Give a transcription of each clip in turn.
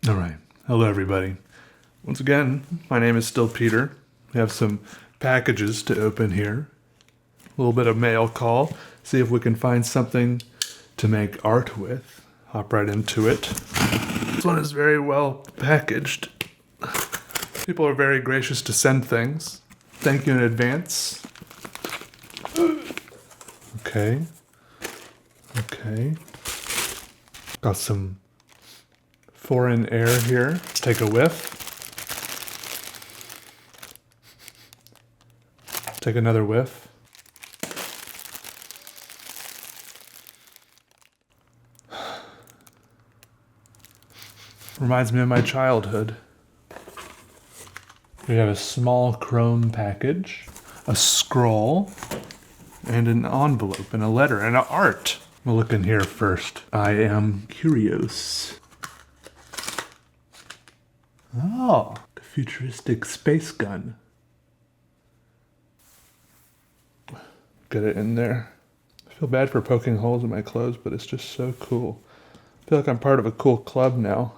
All right. Hello, everybody. Once again, my name is still Peter. We have some packages to open here. A little bit of mail call. See if we can find something to make art with. Hop right into it. This one is very well packaged. People are very gracious to send things. Thank you in advance. Okay. Got some foreign air here. Let's take a whiff. Take another whiff. Reminds me of my childhood. We have a small chrome package, a scroll, and an envelope, and a letter, and an art. We'll look in here first. I am curious. Oh, the futuristic space gun. Get it in there. I feel bad for poking holes in my clothes, but it's just so cool. I feel like I'm part of a cool club now.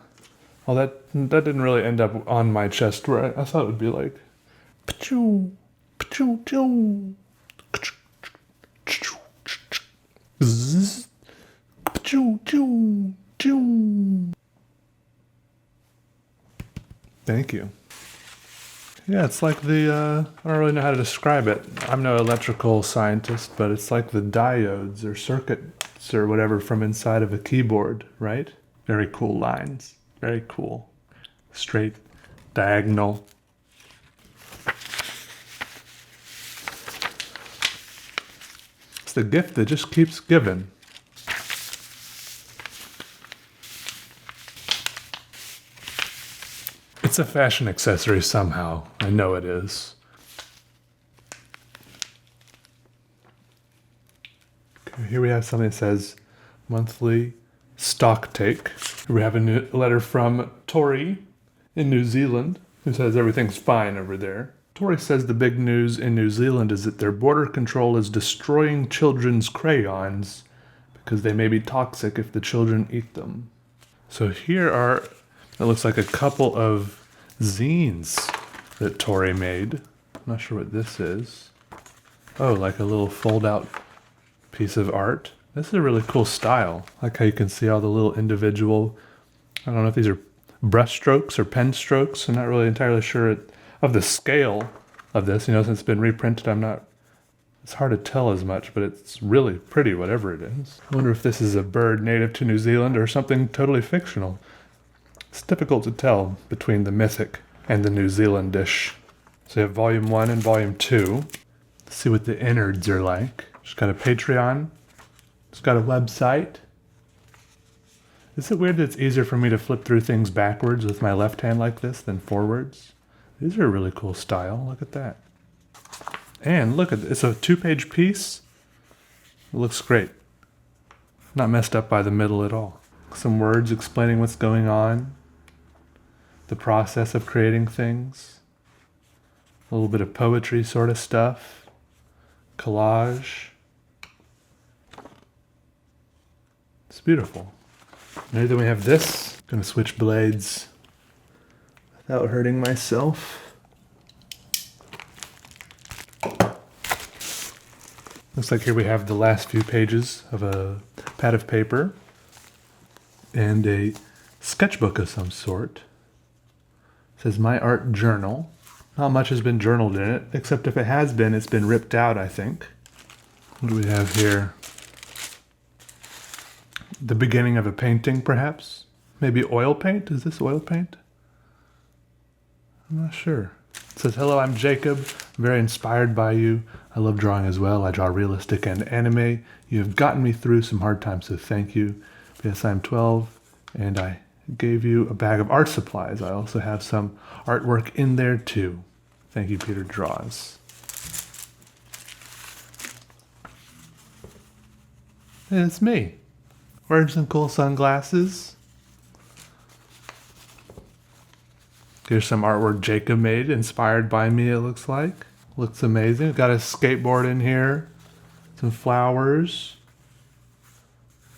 Well, that didn't really end up on my chest where I thought it would be like, pa-choo, pa-choo, choo, zzz, pa-choo, choo, choo. Thank you. Yeah, it's like I don't really know how to describe it. I'm no electrical scientist, but it's like the diodes or circuits or whatever from inside of a keyboard, right? Very cool lines. Very cool. Straight, diagonal. It's the gift that just keeps giving. It's a fashion accessory somehow. I know it is. Okay, here we have something that says monthly stock take. We have a new letter from Tori in New Zealand, who says everything's fine over there. Tori says the big news in New Zealand is that their border control is destroying children's crayons because they may be toxic if the children eat them. So here are, it looks like a couple of zines that Tori made. I'm not sure what this is. Oh, like a little fold-out piece of art. This is a really cool style. I like how you can see all the little individual, I don't know if these are brush strokes or pen strokes. I'm not really entirely sure of the scale of this. Since it's been reprinted, it's hard to tell as much, but it's really pretty, whatever it is. I wonder if this is a bird native to New Zealand or something totally fictional. It's difficult to tell between the mythic and the New Zealandish. So you have volume 1 and volume 2. Let's see what the innards are like. Just got a Patreon. It's got a website. Is it weird that it's easier for me to flip through things backwards with my left hand like this than forwards? These are a really cool style. Look at that. And look at it's a 2-page piece. It looks great. Not messed up by the middle at all. Some words explaining what's going on. The process of creating things. A little bit of poetry sort of stuff. Collage. It's beautiful. And then we have this. Gonna switch blades without hurting myself. Looks like here we have the last few pages of a pad of paper and a sketchbook of some sort. It says My Art Journal. Not much has been journaled in it, except if it has been, it's been ripped out, I think. What do we have here? The beginning of a painting, perhaps? Maybe oil paint? Is this oil paint? I'm not sure. It says, hello, I'm Jacob. I'm very inspired by you. I love drawing as well. I draw realistic and anime. You have gotten me through some hard times, so thank you. Yes, I'm 12, and I gave you a bag of art supplies. I also have some artwork in there, too. Thank you, Peter Draws. Hey, it's me. Wearing some cool sunglasses. Here's some artwork Jacob made, inspired by me, it looks like. Looks amazing. Got a skateboard in here. Some flowers.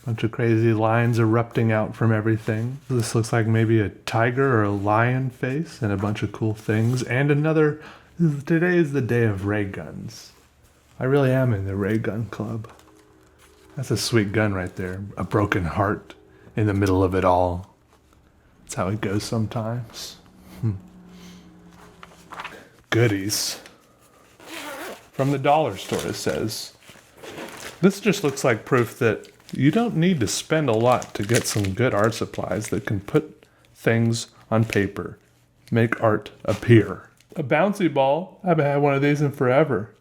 Bunch of crazy lines erupting out from everything. This looks like maybe a tiger or a lion face and a bunch of cool things. And another, today is the day of ray guns. I really am in the ray gun club. That's a sweet gun right there. A broken heart in the middle of it all. That's how it goes sometimes. Goodies. From the dollar store, it says. This just looks like proof that you don't need to spend a lot to get some good art supplies that can put things on paper. Make art appear. A bouncy ball. I haven't had one of these in forever.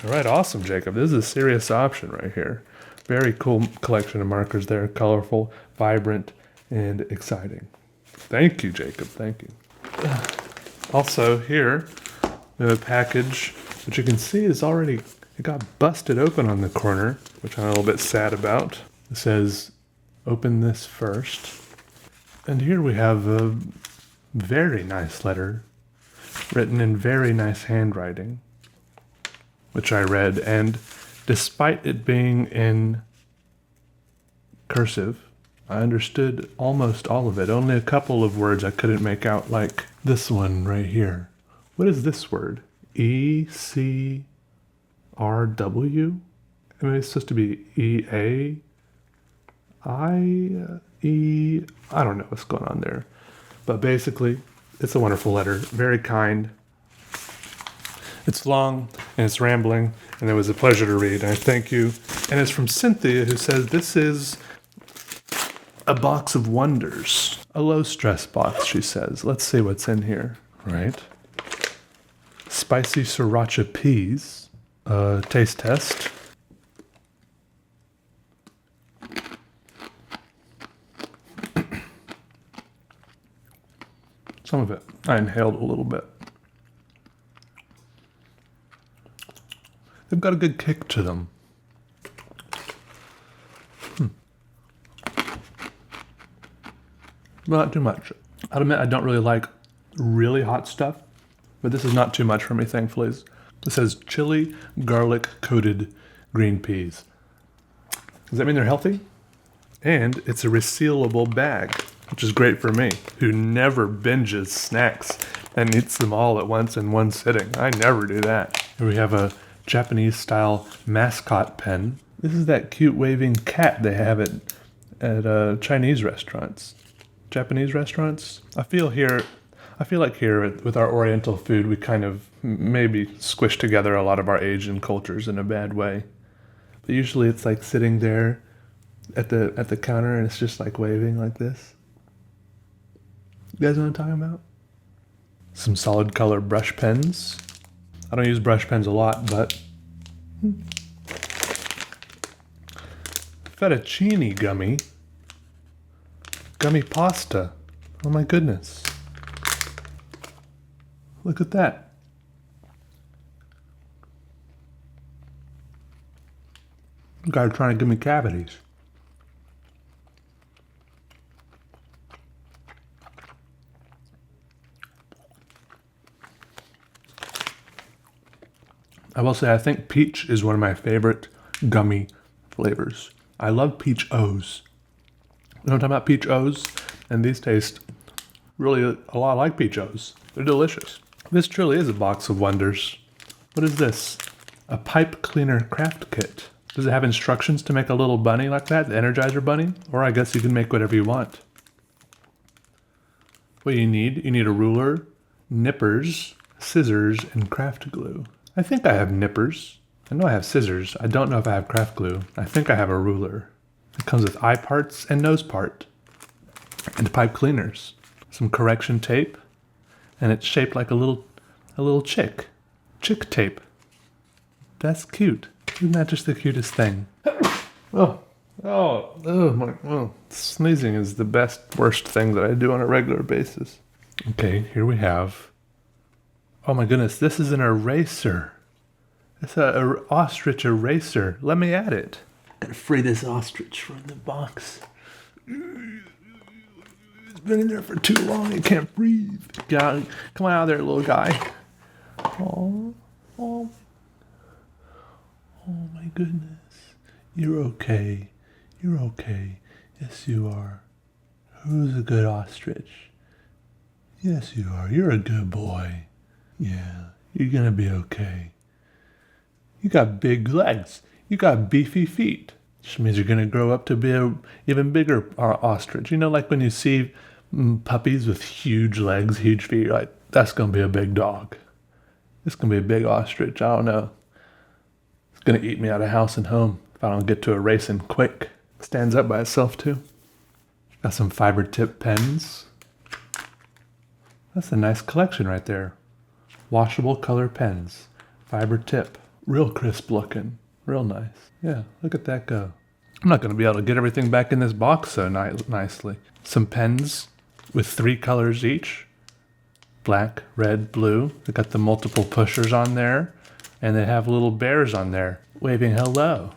All right, awesome, Jacob. This is a serious option right here. Very cool collection of markers there. Colorful, vibrant, and exciting. Thank you, Jacob. Thank you. Also, here, we have a package, which you can see is already, it got busted open on the corner, which I'm a little bit sad about. It says, open this first. And here we have a very nice letter, written in very nice handwriting, which I read, and despite it being in cursive, I understood almost all of it. Only a couple of words I couldn't make out, like this one right here. What is this word? ECRW? I mean, it's supposed to be EA? I don't know what's going on there. But basically, it's a wonderful letter. Very kind. It's long and it's rambling, and it was a pleasure to read. I thank you. And it's from Cynthia, who says this is a box of wonders. A low-stress box, she says. Let's see what's in here. Right. Spicy sriracha peas. Taste test. Some of it. I inhaled a little bit. They've got a good kick to them. Not too much. I'll admit I don't really like really hot stuff, but this is not too much for me, thankfully. It says chili garlic coated green peas. Does that mean they're healthy? And it's a resealable bag, which is great for me, who never binges snacks and eats them all at once in one sitting. I never do that. Here we have a Japanese-style mascot pen. This is that cute waving cat they have at Chinese restaurants. Japanese restaurants? I feel like here with our Oriental food, we kind of maybe squish together a lot of our Asian cultures in a bad way. But usually it's like sitting there at the counter and it's just like waving like this. You guys know what I'm talking about? Some solid color brush pens. I don't use brush pens a lot, but fettuccine gummy pasta. Oh my goodness. Look at that. You guys are trying to give me cavities. I will say I think peach is one of my favorite gummy flavors. I love peach O's. You know what I'm talking about? Peach O's? And these taste really a lot like peach O's. They're delicious. This truly is a box of wonders. What is this? A pipe cleaner craft kit. Does it have instructions to make a little bunny like that? The Energizer bunny? Or I guess you can make whatever you want. What do you need? You need a ruler, nippers, scissors, and craft glue. I think I have nippers. I know I have scissors. I don't know if I have craft glue. I think I have a ruler. It comes with eye parts and nose part. And pipe cleaners. Some correction tape. And it's shaped like a little chick. Chick tape. That's cute. Isn't that just the cutest thing? Sneezing is the worst thing that I do on a regular basis. Okay, here we have. Oh my goodness, this is an eraser. It's an ostrich eraser. Let me at it. Gotta free this ostrich from the box. It's been in there for too long. It can't breathe. Come on out of there, little guy. Oh my goodness. You're okay. You're okay. Yes, you are. Who's a good ostrich? Yes, you are. You're a good boy. Yeah, you're gonna be okay. You got big legs. You got beefy feet. Which means you're gonna grow up to be an even bigger ostrich. You know, like when you see puppies with huge legs, huge feet, you're like, that's gonna be a big dog. It's gonna be a big ostrich. I don't know. It's gonna eat me out of house and home if I don't get to a racing quick. Stands up by itself too. Got some fiber tip pens. That's a nice collection right there. Washable color pens. Fiber tip. Real crisp looking. Real nice. Yeah, look at that go. I'm not going to be able to get everything back in this box so nicely. Some pens with 3 colors each. Black, red, blue. They got the multiple pushers on there. And they have little bears on there waving hello.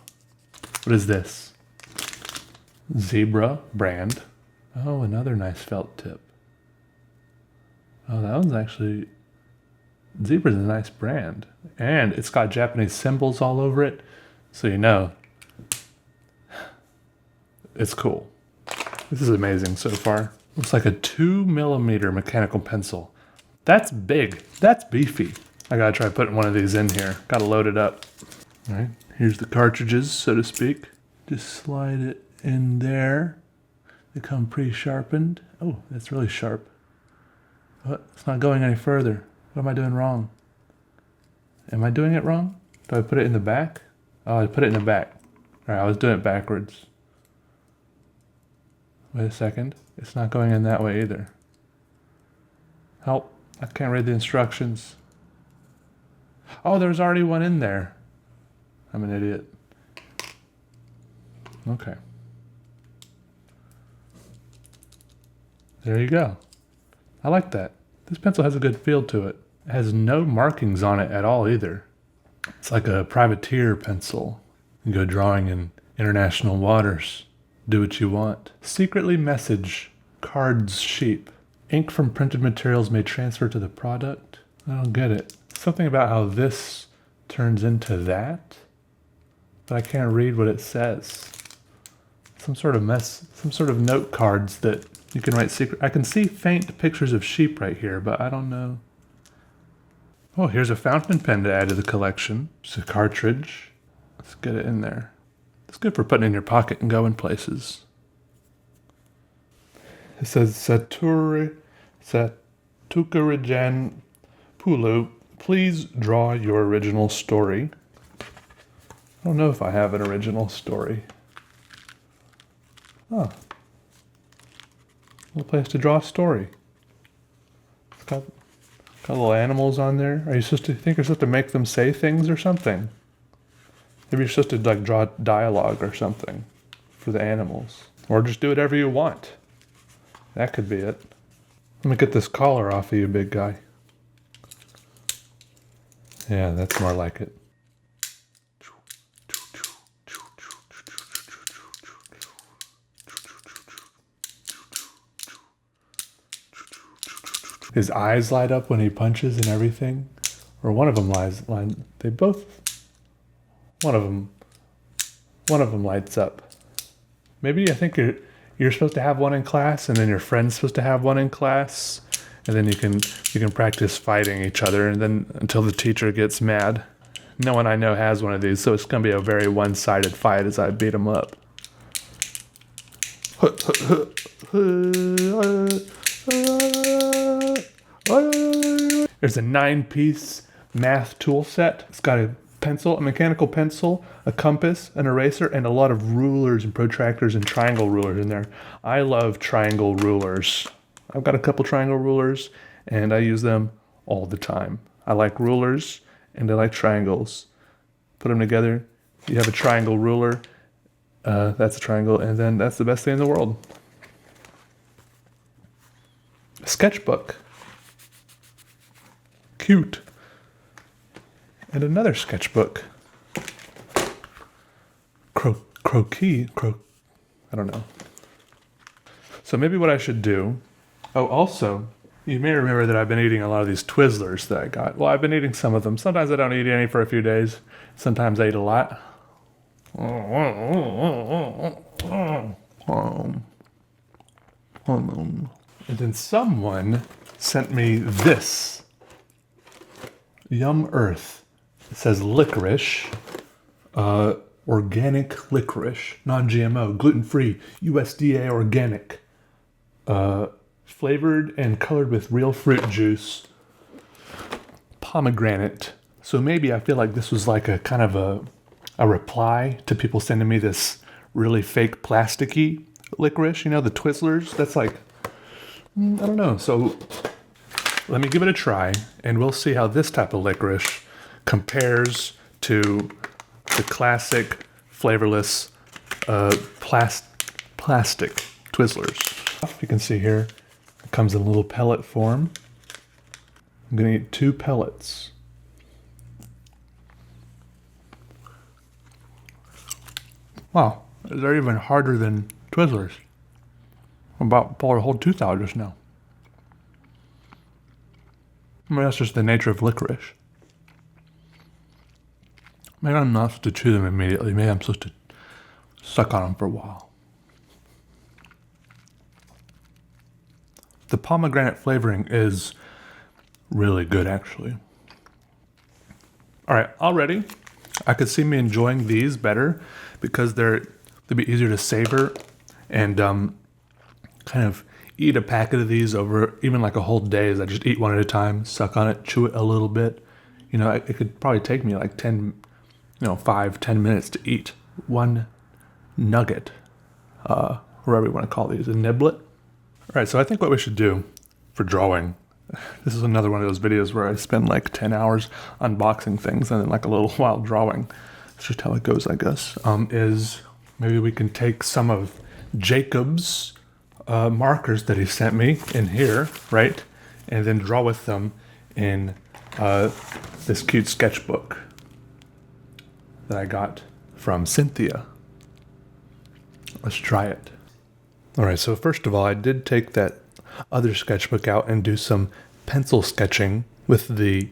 What is this? Zebra brand. Oh, another nice felt tip. Oh, that one's actually... Zebra's a nice brand. And it's got Japanese symbols all over it. So you know. It's cool. This is amazing so far. Looks like a 2mm mechanical pencil. That's big. That's beefy. I gotta try putting one of these in here. Gotta load it up. All right, here's the cartridges, so to speak. Just slide it in there. They come pre-sharpened. Oh, that's really sharp. What? It's not going any further. What am I doing wrong? Am I doing it wrong? Do I put it in the back? Oh, I put it in the back. All right, I was doing it backwards. Wait a second. It's not going in that way either. Help. I can't read the instructions. Oh, there's already one in there. I'm an idiot. Okay. There you go. I like that. This pencil has a good feel to it. It has no markings on it at all either. It's like a privateer pencil. You go drawing in international waters. Do what you want. Secretly message. Cards sheep. Ink from printed materials may transfer to the product. I don't get it. Something about how this turns into that, but I can't read what it says. Some sort of note cards that you can write secret. I can see faint pictures of sheep right here, but I don't know. Oh, here's a fountain pen to add to the collection. It's a cartridge. Let's get it in there. It's good for putting in your pocket and going places. It says Satukarijan Pulu. Please draw your original story. I don't know if I have an original story. Oh. A little place to draw a story. It's got little animals on there. Are you supposed to think you're supposed to make them say things or something? Maybe you're supposed to like draw dialogue or something for the animals. Or just do whatever you want. That could be it. Let me get this collar off of you, big guy. Yeah, that's more like it. His eyes light up when he punches and everything. Or one of them they both, one of them lights up. Maybe I think you're supposed to have one in class, and then your friend's supposed to have one in class, and then you can practice fighting each other, and then until the teacher gets mad. No one I know has one of these, so it's going to be a very one-sided fight as I beat him up. There's a 9-piece math tool set. It's got a pencil, a mechanical pencil, a compass, an eraser, and a lot of rulers and protractors and triangle rulers in there. I love triangle rulers. I've got a couple triangle rulers, and I use them all the time. I like rulers, and I like triangles. Put them together, you have a triangle ruler. That's a triangle, and then that's the best thing in the world. A sketchbook. Cute. And another sketchbook. I don't know. So maybe what I should do... Oh, also, you may remember that I've been eating a lot of these Twizzlers that I got. Well, I've been eating some of them. Sometimes I don't eat any for a few days. Sometimes I eat a lot. And then someone sent me this. Yum Earth. It says licorice. Organic licorice. Non-GMO. Gluten-free. USDA organic. Flavored and colored with real fruit juice. Pomegranate. So maybe I feel like this was like a kind of a reply to people sending me this really fake plasticky licorice, the Twizzlers. That's like, I don't know. So let me give it a try, and we'll see how this type of licorice compares to the classic flavorless plastic Twizzlers. You can see here, it comes in a little pellet form. I'm gonna eat 2 pellets. Wow, they're even harder than Twizzlers. I'm about to pull a whole tooth out just now. I mean, that's just the nature of licorice. Maybe I'm not supposed to chew them immediately. Maybe I'm supposed to suck on them for a while. The pomegranate flavoring is really good, actually. All right, already, I could see me enjoying these better because they'd be easier to savor and kind of eat a packet of these over even like a whole day as I just eat one at a time, suck on it, chew it a little bit. It could probably take me like 5-10 minutes to eat one nugget, whatever you want to call these, a niblet. All right, so I think what we should do for drawing, this is another one of those videos where I spend like 10 hours unboxing things and then like a little while drawing. It's just how it goes, I guess, is maybe we can take some of Jacob's markers that he sent me in here, right? And then draw with them in this cute sketchbook that I got from Cynthia. Let's try it. All right, so first of all, I did take that other sketchbook out and do some pencil sketching with the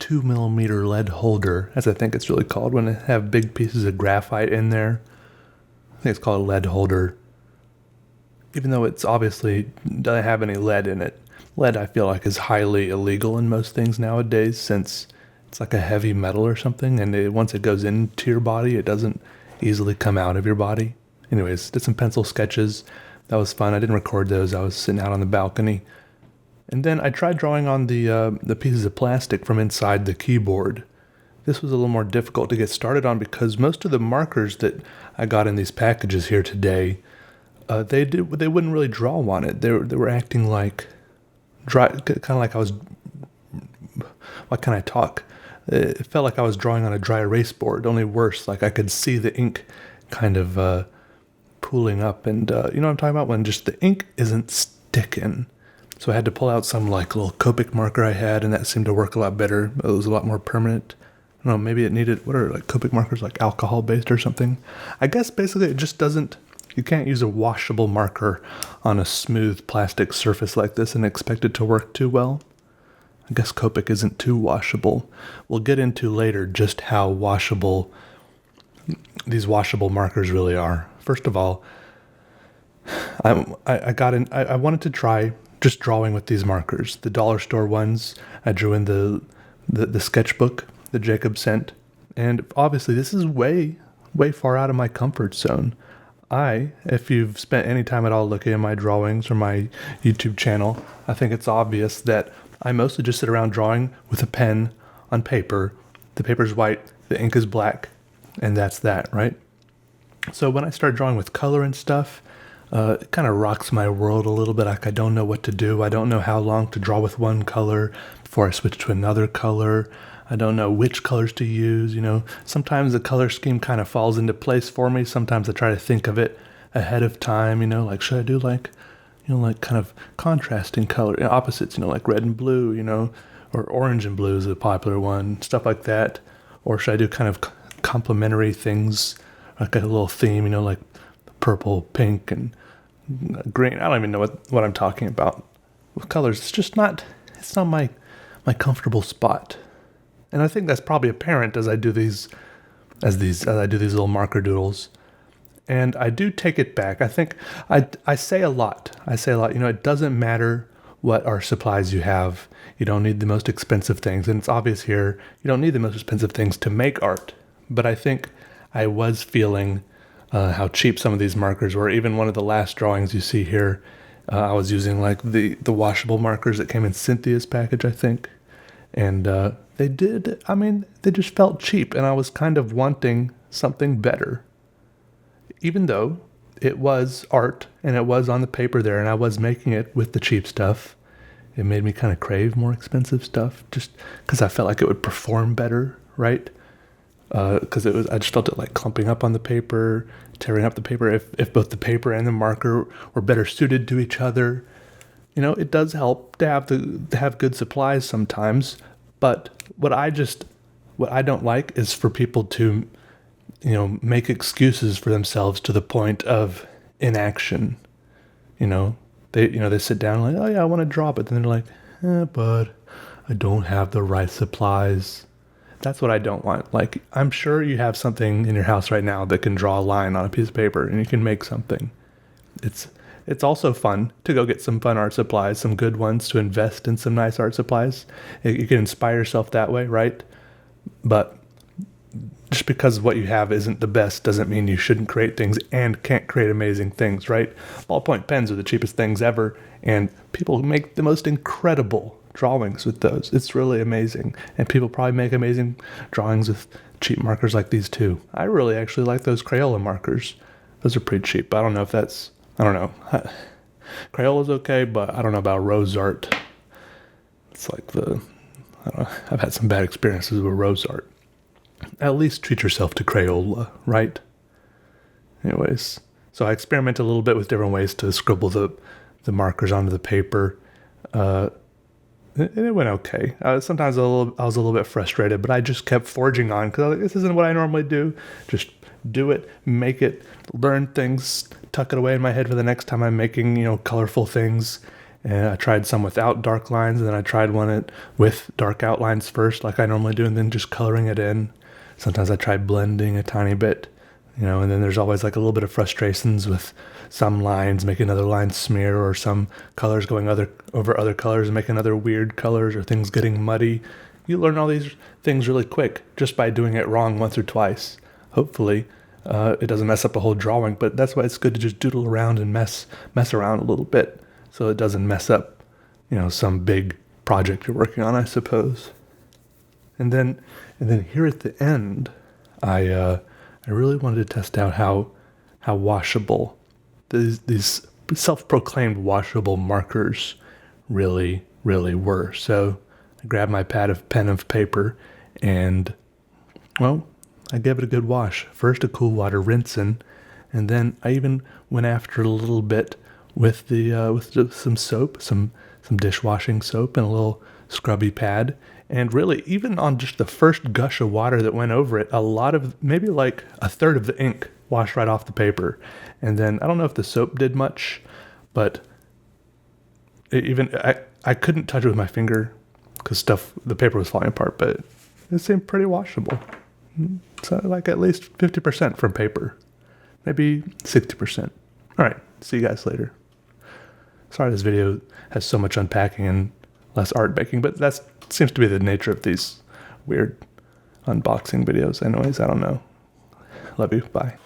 2mm lead holder, as I think it's really called, when they have big pieces of graphite in there. I think it's called a lead holder, even though it's obviously doesn't have any lead in it. Lead, I feel like, is highly illegal in most things nowadays, since it's like a heavy metal or something, and once it goes into your body, it doesn't easily come out of your body. Anyways, did some pencil sketches. That was fun. I didn't record those. I was sitting out on the balcony. And then I tried drawing on the pieces of plastic from inside the keyboard. This was a little more difficult to get started on because most of the markers that I got in these packages here today, they wouldn't really draw on it. They were acting like dry, kind of like I was. Why can't I talk? It felt like I was drawing on a dry erase board. Only worse. Like I could see the ink kind of pooling up, and you know what I'm talking about, when just the ink isn't sticking. So I had to pull out some like little Copic marker I had, and that seemed to work a lot better. It was a lot more permanent. I don't know, maybe it needed, what are like Copic markers, like alcohol based or something? I guess basically it just doesn't, you can't use a washable marker on a smooth plastic surface like this and expect it to work too well. I guess Copic isn't too washable. We'll get into later just how washable these washable markers really are. First of all, I wanted to try just drawing with these markers. The dollar store ones, I drew in the sketchbook that Jacob sent. And obviously this is way far out of my comfort zone. If you've spent any time at all looking at my drawings or my YouTube channel, I think it's obvious that I mostly just sit around drawing with a pen on paper. The paper's white, the ink is black, and that's that, right? So when I start drawing with color and stuff, it kind of rocks my world a little bit. Like I don't know what to do. I don't know how long to draw with one color before I switch to another color. I don't know which colors to use. Sometimes the color scheme kind of falls into place for me. Sometimes I try to think of it ahead of time, like should I do like kind of contrasting color, opposites, like red and blue, or orange and blue is a popular one, stuff like that. Or should I do kind of complementary things, like a little theme, like purple, pink, and green. I don't even know what I'm talking about with colors. It's not my comfortable spot. And I think that's probably apparent as I do these little marker doodles. And I do take it back. I think I say a lot. It doesn't matter what art supplies you have. You don't need the most expensive things. And it's obvious here, you don't need the most expensive things to make art. But I think I was feeling how cheap some of these markers were. Even one of the last drawings you see here, I was using like the washable markers that came in Cynthia's package, I think. And they just felt cheap. And I was kind of wanting something better. Even though it was art and it was on the paper there and I was making it with the cheap stuff, it made me kind of crave more expensive stuff just because I felt like it would perform better, right? Because I just felt it like clumping up on the paper, tearing up the paper. If both the paper and the marker were better suited to each other, it does help to have good supplies sometimes. But what I don't like is for people to, make excuses for themselves to the point of inaction. They sit down like, oh yeah, I want to draw, but then they're like, but I don't have the right supplies. That's what I don't want. Like, I'm sure you have something in your house right now that can draw a line on a piece of paper and you can make something. It's also fun to go get some fun art supplies, some good ones, to invest in some nice art supplies. You can inspire yourself that way, right? But just because what you have isn't the best doesn't mean you shouldn't create things and can't create amazing things, right? Ballpoint pens are the cheapest things ever, and people make the most incredible drawings with those. It's really amazing. And people probably make amazing drawings with cheap markers like these too. I really actually like those Crayola markers. Those are pretty cheap. I don't know. Crayola's okay, but I don't know about rose art. It's like I've had some bad experiences with rose art. At least treat yourself to Crayola, right? Anyways, so I experimented a little bit with different ways to scribble the markers onto the paper. And it went okay. Sometimes I was a little bit frustrated, but I just kept forging on because I was like, this isn't what I normally do. Just do it, make it, learn things, tuck it away in my head for the next time I'm making, colorful things. And I tried some without dark lines, and then I tried one with dark outlines first, like I normally do, and then just coloring it in. Sometimes I tried blending a tiny bit, and then there's always like a little bit of frustrations with some lines making other lines smear, or some colors going over other colors and making other weird colors, or things getting muddy. You learn all these things really quick just by doing it wrong once or twice. Hopefully, it doesn't mess up a whole drawing, but that's why it's good to just doodle around and mess around a little bit so it doesn't mess up, some big project you're working on, I suppose. And then here at the end, I really wanted to test out how washable these self-proclaimed washable markers really, really were. So I grabbed my pen of paper and, I gave it a good wash. First a cool water rinsing, and then I even went after a little bit with some soap, some dishwashing soap and a little scrubby pad. And really, even on just the first gush of water that went over it, maybe like a third of the ink washed right off the paper. And then I don't know if the soap did much, but I couldn't touch it with my finger because the paper was falling apart, but it seemed pretty washable. So like at least 50% from paper, maybe 60%. All right, see you guys later. Sorry this video has so much unpacking and less art making, but that seems to be the nature of these weird unboxing videos anyways. I don't know. Love you. Bye.